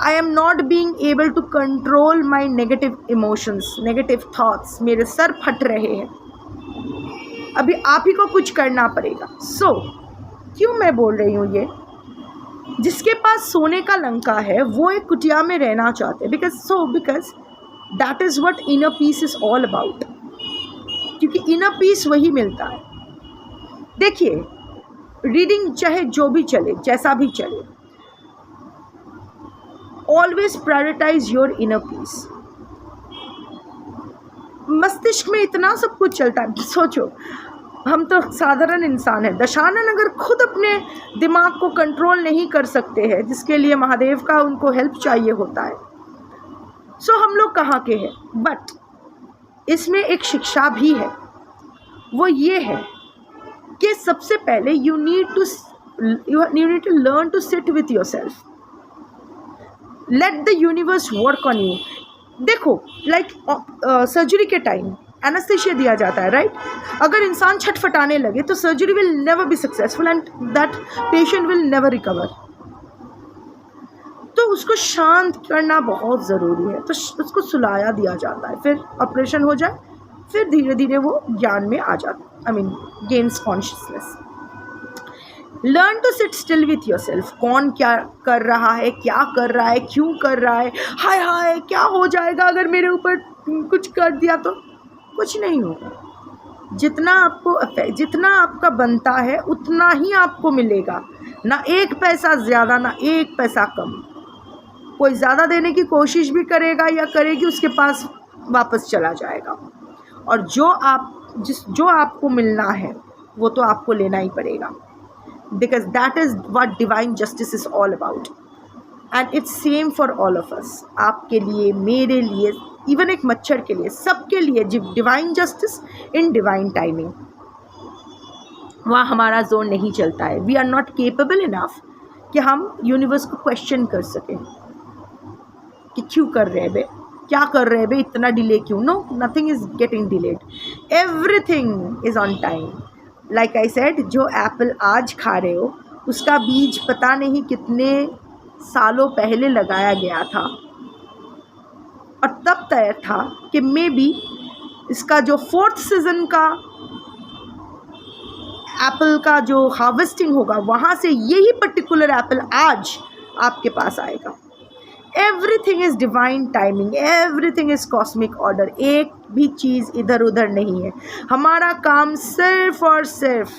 I M not being able to control my negative emotions, negative thoughts. मेरे सर फट रहे हैं, अभी आप ही को कुछ करना पड़ेगा. सो क्यों मैं बोल रही हूँ ये, जिसके पास सोने का लंका है वो एक कुटिया में रहना चाहते हैं, because that is what inner peace is all about. क्योंकि इनर पीस वही मिलता है. देखिए रीडिंग चाहे जो भी चले, जैसा भी चले, always prioritise your inner peace. मस्तिष्क में इतना सब कुछ चलता है. सोचो, हम तो साधारण इंसान हैं. दशानन अगर खुद अपने दिमाग को कंट्रोल नहीं कर सकते हैं, जिसके लिए महादेव का उनको हेल्प चाहिए होता है, सो हम लोग कहाँ के हैं. बट इसमें एक शिक्षा भी है, वो ये है कि सबसे पहले you need to learn to sit with yourself. Let the universe work on you. देखो लाइक सर्जरी के टाइम एनेस्थीसिया दिया जाता है, राइट? अगर इंसान छटफटाने लगे तो surgery will never be successful and that patient will never recover. तो उसको शांत करना बहुत ज़रूरी है. तो उसको सुलाया दिया जाता है, फिर ऑपरेशन हो जाए, फिर धीरे धीरे वो ज्ञान में आ जाता, gains consciousness. Learn to sit still with yourself. कौन क्या कर रहा है, क्या कर रहा है, क्यों कर रहा है, हाय हाय क्या हो जाएगा अगर मेरे ऊपर कुछ कर दिया तो कुछ नहीं होगा। जितना आपका बनता है उतना ही आपको मिलेगा, ना एक पैसा ज़्यादा ना एक पैसा कम। कोई ज़्यादा देने की कोशिश भी करेगा या करेगी, उसके पास वापस चला जाएगा। और जो आपको मिलना है वो तो आपको लेना ही पड़ेगा, because that is what divine justice is all about, and it's same for all of us. आपके लिए, मेरे लिए, इवन एक मच्छर के लिए, सबके लिए divine justice in divine timing. वहाँ हमारा जोन नहीं चलता है। We are not capable enough कि हम यूनिवर्स को क्वेश्चन कर सकें कि क्यों कर रहे हैं बे, क्या कर रहे हैं बे, इतना डिले क्यों। No, nothing is getting delayed, everything is on time. Like I said, जो एप्पल आज खा रहे हो उसका बीज पता नहीं कितने सालों पहले लगाया गया था, और तब तय था कि मे बी इसका जो 4th सीज़न का एप्पल का जो हार्वेस्टिंग होगा वहाँ से यही पर्टिकुलर एप्पल आज आपके पास आएगा। Everything is divine timing, everything is cosmic order. एक भी चीज़ इधर उधर नहीं है। हमारा काम सिर्फ और सिर्फ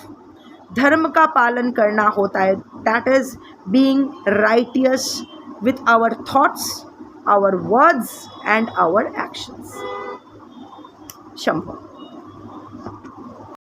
धर्म का पालन करना होता है, that is being righteous with our thoughts, our words and our actions. Shambho.